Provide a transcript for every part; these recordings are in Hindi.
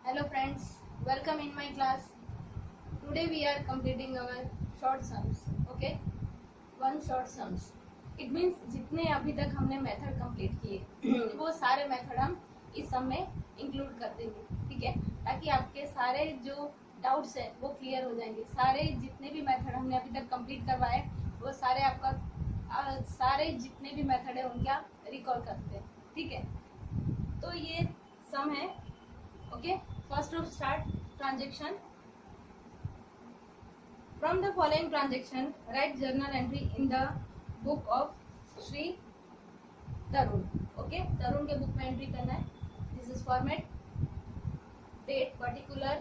Hello friends, welcome in my class. Today we are completing our short sums. Okay, one short sums. It means जितने अभी तक हमने मेथड कंप्लीट किए वो सारे मेथड हम इस सम में इंक्लूड कर देंगे, ठीक है, ताकि आपके सारे जो डाउट्स हैं वो क्लियर हो जाएंगे। सारे जितने भी मेथड हमने अभी तक कंप्लीट करवाए वो सारे आपका सारे जितने भी मेथड है उनके आप रिकॉल करते हैं, ठीक है। तो ये सम है। Okay, first of start transaction. From the following transaction, write journal entry in the book of Shri Tarun. Okay, Tarun के book में entry करना है. This is format, date, particular,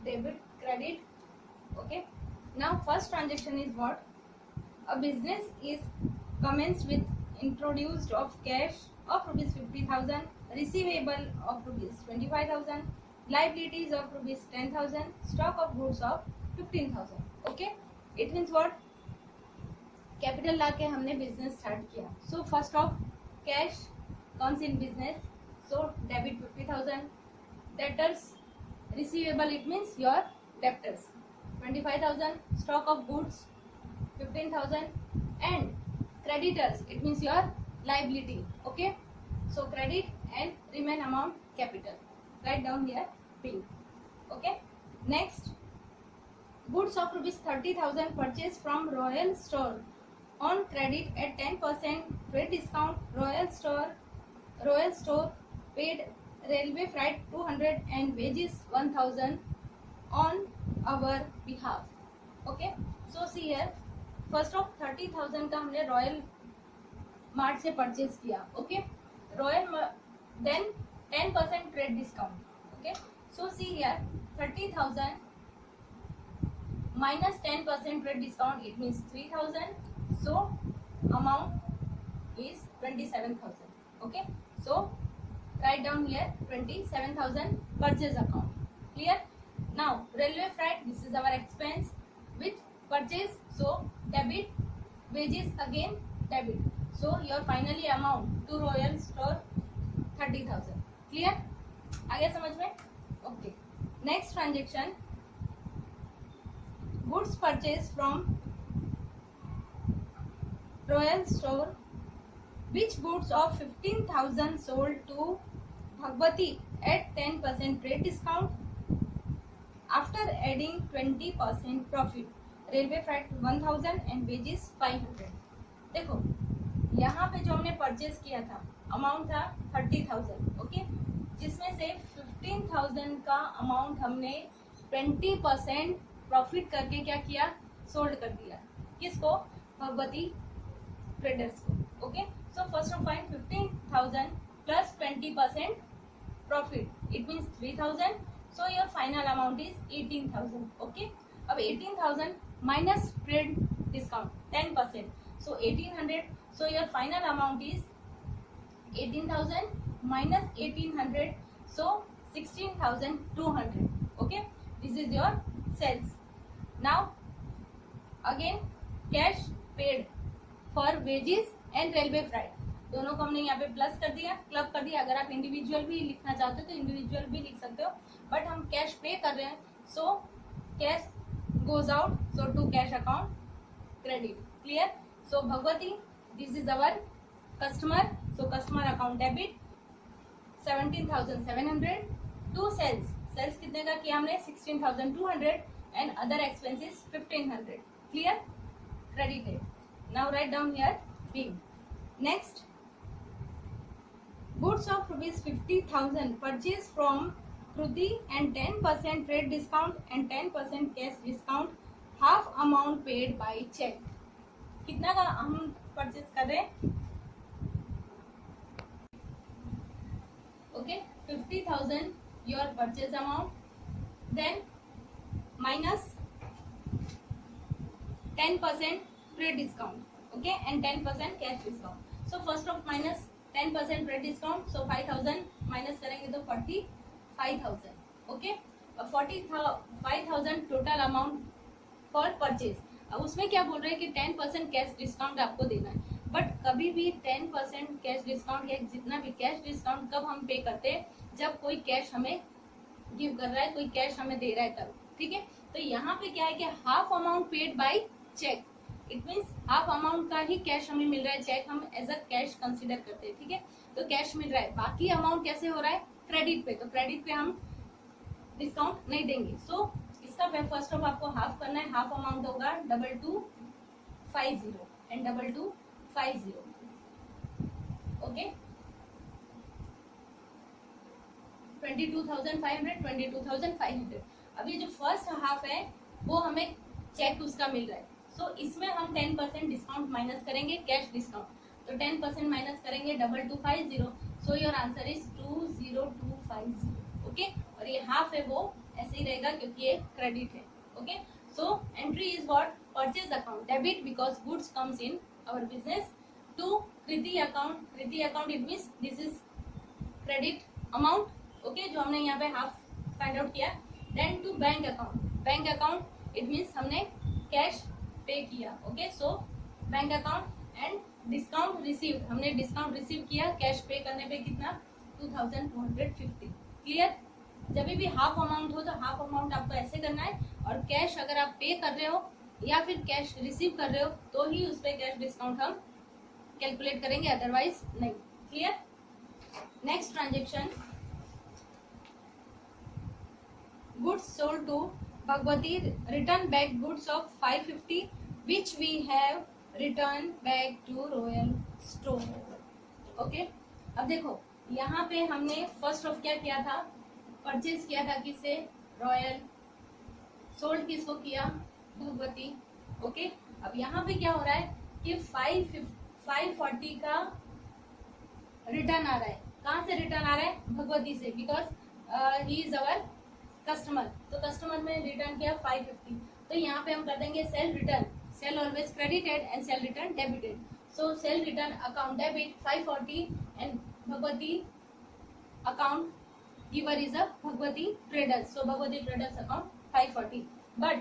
debit, credit. Okay. Now first transaction is what? A business is commenced with introduced of cash of rupees 50,000, receivable of rupees 25,000, liabilities of rupees 10,000, stock of goods of 15,000. Okay, it means what? Capital लाके हमने बिजनेस स्टार्ट किया. So first of cash comes in business, so debit 50,000, debtors receivable it means your debtors 25,000, stock of goods 15,000 and creditors it means your liability. Okay, so credit and remain amount capital. Write down here P. Okay, next, goods of rupees 30,000 purchased from Royal Store on credit at 10% trade discount. Royal Store paid railway freight 200 and wages 1,000 on our behalf. Okay, so see here, first of 30,000 का हमने रॉयल मार्ट से परचेज किया. Okay, royal then 10% trade discount. Okay, so see here 30,000 minus 10% trade discount it means 3,000, so amount is 27,000. Okay, so write down here 27,000 purchase account. Clear? Now railway freight, this is our expense with purchase, so debit, wages again debit, so your finally amount to Royal Store 30,000. Clear? आगे समझ में? Okay, next transaction, goods purchased from Royal Store, which goods of 15,000 sold to Bhagwati at 10% trade discount after adding 20% profit. Railway freight 1,000 and wages 500. देखो यहाँ पे जो हमने परचेज किया था अमाउंट था 30,000. ओके, जिसमें से 15,000 का अमाउंट हमने 20% प्रॉफिट करके क्या किया, सोल्ड कर दिया. किसको? भगवती ट्रेडर्स को. Okay, so first of find 15,000 plus 20% profit it means 3,000, so your final amount is 18,000. Okay, अब 18,000 minus trade discount 10%, so 1,800, so your final amount is 18,000 minus 1,800, so 16,200. Okay, this is your sales. Now again cash paid for wages and railway freight, दोनों को हमने यहाँ पे प्लस कर दिया, क्लब कर दिया. अगर आप इंडिविजुअल भी लिखना चाहते हो तो इंडिविजुअल भी लिख सकते हो, बट हम कैश पे कर रहे हैं, so cash goes out, so to cash account credit. Clear? So Bhagwati, this is our customer, so customer account debit 17,700 to sales. Sales कितने का किया हमने? 16,200 and other expenses 1,500. Clear? Credited. Now write down here B. Next, goods of rupees 50,000 purchased from Kruti and 10% trade discount and 10% cash discount, half amount paid by check. कितना का हम परचेज कर रहे हैं? Okay, 50,000 your purchase amount, then minus 10% trade discount, okay, and 10% cash discount. So first of minus 10% trade discount, so 5,000 minus करेंगे तो 45,000. Okay, 45,000 total amount for purchase. अब उसमें क्या बोल रहे हैं कि 10% कैश डिस्काउंट आपको देना है. बट कभी भी 10% कैश डिस्काउंट या जितना भी कैश डिस्काउंट कब हम पे करते हैं, जब कोई कैश हमें गिव कर रहा है, कोई कैश हमें दे रहा है तब, ठीक है। तो यहाँ पे क्या है कि half amount paid by cheque, it means half amount का ही कैश हमें मिल रहा है, चेक हम एज अ कैश कंसीडर करते हैं, ठीक है। तो कैश मिल रहा है, बाकी अमाउंट कैसे हो रहा है, क्रेडिट पे, तो क्रेडिट पे हम डिस्काउंट नहीं देंगे। सो इसका फर्स्ट ऑफ आपको हाफ करना है, हाफ अमाउंट होगा 2250 एंड 2250, ओके। 22,500 22,500। अब ये जो फर्स्ट हाफ है वो हमें चेक उसका मिल रहा है, सो इसमें हम 10% डिस्काउंट माइनस करेंगे, कैश डिस्काउंट, तो 10% माइनस करेंगे 2250, so your answer is 20250, okay. और ये हाफ है वो ऐसे ही रहेगा क्योंकि ये क्रेडिट है, okay. So entry is what, purchase account debit because goods comes in our business, to Kriti account, Kriti account it means this is credit amount, okay, जो हमने यहाँ पे हाफ फाइंड आउट किया। Then to bank account, bank account it means हमने कैश पे किया, okay. So bank account and discount receive, हमने डिस्काउंट रिसीव किया कैश पे करने पे कितना, 2250, क्लियर। जब भी हाफ अमाउंट हो तो हाफ अमाउंट आपको ऐसे करना है, और कैश अगर आप पे कर रहे हो या फिर कैश रिसीव कर रहे हो तो ही उस पर कैश डिस्काउंट हम कैलकुलेट करेंगे, अदरवाइज नहीं, clear. Next transaction, goods sold to Bhagwati, return back goods of 550 which we have returned back to Royal Store, okay। अब देखो यहाँ पे हमने फर्स्ट ऑफ क्या किया था, परचेज किया था किससे, रॉयल, सोल्ड किसको किया, भगवती, ओके। अब यहाँ पे क्या हो रहा है कि 540 का रिटर्न आ रहा है, कहाँ से रिटर्न आ रहा है, भगवती से, because he is our customer, तो कस्टमर में रिटर्न किया 550, तो यहाँ पे हम कर देंगे sale return, sale always credited and sale return debited, so sale return account debit 540 and Bhagwati account giver is a Bhagwati traders, so Bhagwati traders account 540, but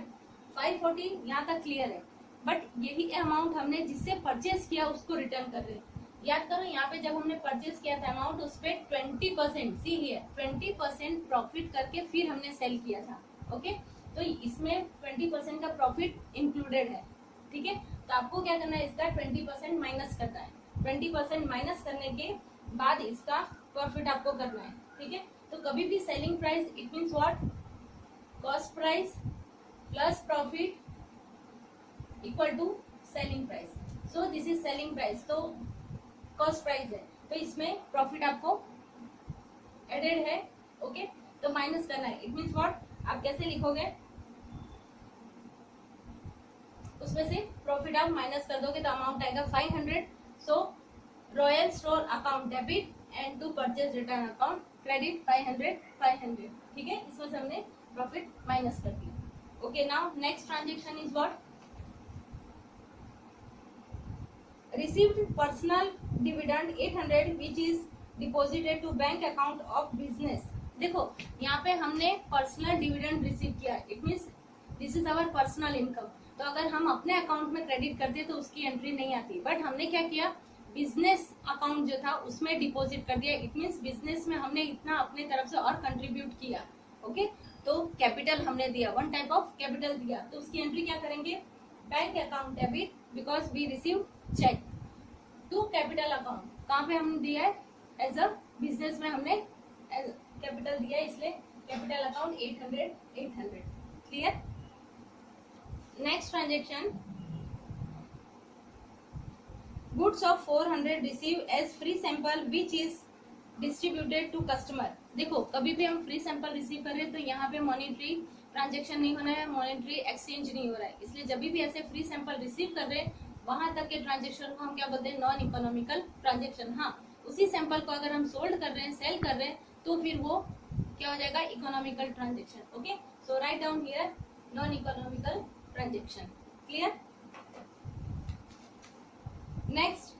540 यहाँ तक क्लियर है, बट यही अमाउंट हमने जिससे परचेज किया उसको रिटर्न कर रहे हैं। याद करो यहाँ पे जब हमने परचेज किया था अमाउंट, उस पे 20%, सी हियर 20% प्रॉफिट करके फिर हमने सेल किया था, ओके। तो इसमें 20% का प्रॉफिट इंक्लूडेड है, ठीक है। तो आपको क्या करना है, इसका 20% माइनस करना है, 20% माइनस करने के बाद इसका प्रॉफिट आपको करना है, ठीक है। तो कभी भी selling price it means what, cost price plus profit equal to selling price, so this is selling price, तो कॉस्ट प्राइस है, तो इसमें प्रॉफिट आपको एडेड है, ओके। तो माइनस करना है, इट मीन्स व्हाट, आप कैसे लिखोगे, उसमें से प्रॉफिट आप माइनस कर दोगे तो अमाउंट आएगा 500, so royal store account debit and to purchase return account credit 500, ठीक है। इसमें से हमने प्रॉफिट माइनस कर दिया, okay. Now next transaction is what, received personal dividend 800 which is deposited to bank account of business। देखो यहाँ पे हमने पर्सनल डिविडेंड रिसीव किया, it means this is our personal income, तो अगर हम अपने अकाउंट में क्रेडिट करते तो उसकी एंट्री नहीं आती, बट हमने क्या किया, बिजनेस अकाउंट जो था उसमें डिपॉजिट कर दिया, इट मीन्स बिजनेस में हमने इतना अपने तरफ से और कंट्रीब्यूट किया, ओके। तो कैपिटल हमने दिया, वन टाइप ऑफ कैपिटल दिया, तो उसकी एंट्री क्या करेंगे, bank account debit because we receive cheque to capital account, कहाँ पे हमने दिया है, एज अ बिजनेस में हमने कैपिटल दिया है, इसलिए capital account 800, clear. Next transaction, goods of 400 receive as free sample which is distributed to customer. देखो कभी भी हम फ्री सैंपल रिसीव कर रहे हैं तो यहाँ पे मॉनेटरी ट्रांजेक्शन नहीं होना है, मॉनेटरी एक्सचेंज नहीं हो रहा है, इसलिए जब भी ऐसे फ्री सैंपल रिसीव कर रहे हैं वहां तक के ट्रांजेक्शन को हम क्या बोलते हैं, नॉन इकोनॉमिकल ट्रांजेक्शन। हाँ, उसी सैंपल को अगर हम सोल्ड कर रहे हैं, सेल कर रहे हैं, तो फिर वो क्या हो जाएगा, economical transaction, okay. So write down here non economical transaction, clear. Next,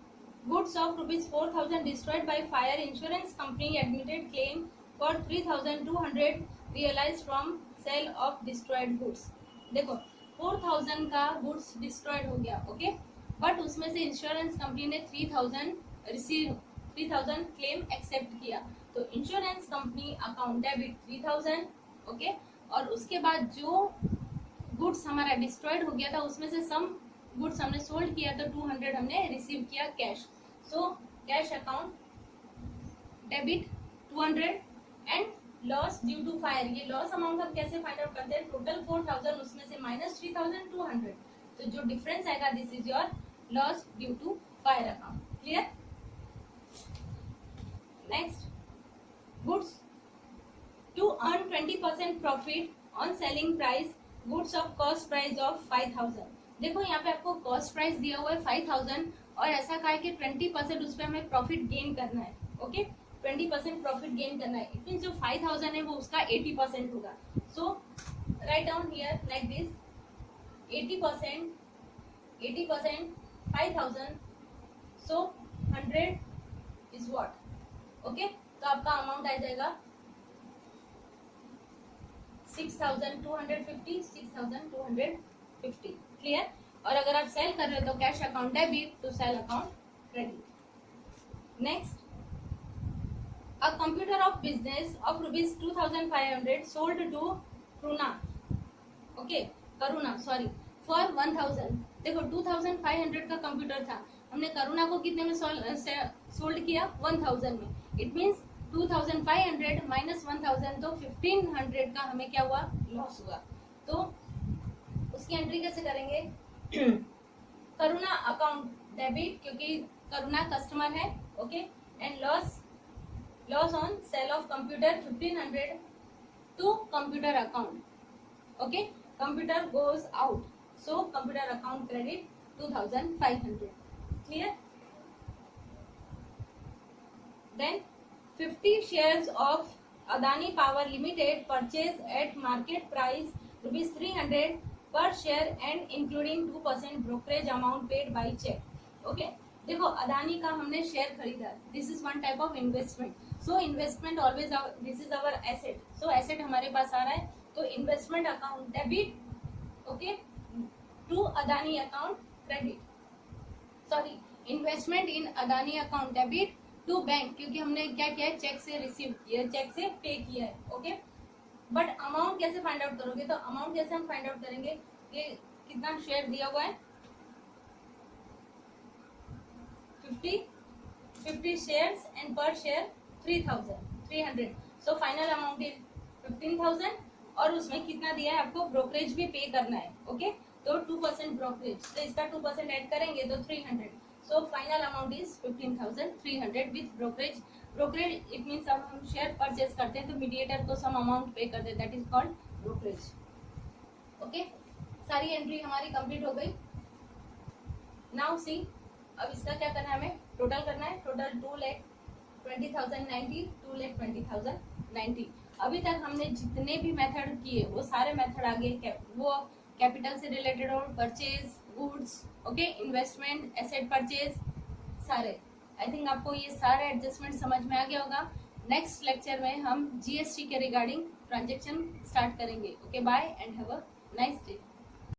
goods of ₹4,000 destroyed by fire, insurance company admitted claim for 3,200 realized from sale of destroyed goods। देखो 4,000 का गुड्स डिस्ट्रॉयड हो गया, ओके। बट उसमें से इंश्योरेंस कंपनी ने 3000 क्लेम एक्सेप्ट किया, तो insurance company account debit 3000, okay. और उसके बाद जो गुड्स हमारा डिस्ट्रॉयड हो गया था उसमें से सम गुड्स हमने सोल्ड किया तो 200 हमने रिसीव किया cash, so cash account debit 200 and loss due to fire, ये लॉस अमाउंट हम कैसे फाइंड आउट करते हैं, टोटल 4000 उसमें से माइनस 3200, तो जो डिफरेंस आएगा this is your loss due to fire account, clear. Next, goods to earn 20% profit on selling price goods of cost price of 5000। देखो यहाँ पे आपको कॉस्ट प्राइस दिया हुआ है 5000 और ऐसा कहा है कि 20% उस पर हमें प्रॉफिट गेन करना है, ओके 20% प्रॉफिट गेन करना है, इट मीन जो 5000 है वो उसका 80% होगा, so write down here like this 80% 5000, so 100 is what, okay. तो आपका अमाउंट आ जाएगा 6250, 6250, क्लियर। और अगर आप सेल कर रहे हो तो cash account debit to sale account credit. Next, a computer of business of ₹2500 sold to Karuna, okay Karuna sorry for 1000। देखो 2500 का कंप्यूटर था, हमने करुणा को कितने में सोल्ड किया 1000 में, इट मीन्स 2500 माइनस 1000 तो 1500 का हमें क्या हुआ लॉस हुआ, तो उसकी एंट्री कैसे करेंगे करुणा अकाउंट डेबिट क्योंकि करुणा कस्टमर है, okay and loss on sale of computer 1500 to computer account, okay computer goes out, so computer account credit 2500, clear. Then 50 shares of Adani Power Limited purchased at market price ₹300 per share and including 2% brokerage amount paid by check, okay। देखो अदानी का हमने शेयर खरीदा, this is one type of investment, so investment always this is our asset, so asset हमारे पास आ रहा है तो investment account debit, okay to Adani account credit, sorry investment in Adani account debit to bank क्योंकि हमने क्या किया है चेक से रिसीव किया, चेक से पे किया है, ओके। बट अमाउंट कैसे फाइंड आउट करोगे, तो अमाउंट कैसे हम फाइंड आउट करेंगे कि कितना शेयर दिया हुआ है 50 शेयर्स एंड पर share 300, so final amount is 15000 और उसमें कितना दिया है आपको ब्रोकरेज भी पे करना है, ओके तो 2% ब्रोकरेज, तो इसका 2% ऐड करेंगे तो 300, so final amount is 15300 with brokerage it means अब हम शेयर परचेज करते हैं तो मीडिएटर को सम अमाउंट पे करते हैं, that is called brokerage, okay. सारी एंट्री हमारी कंप्लीट हो गई। नाउ सी अब इसका क्या करना है, हमें टोटल करना है, टोटल 2,20,090 2,20,090। अभी तक हमने जितने भी मेथड किए वो सारे मेथड आगे वो कैपिटल से रिलेटेड और purchase goods, okay investment asset purchase सारे, आई थिंक आपको ये सारे एडजस्टमेंट समझ में आ गया होगा। नेक्स्ट लेक्चर में हम जीएसटी के रिगार्डिंग ट्रांजेक्शन स्टार्ट करेंगे, okay bye and have a nice day.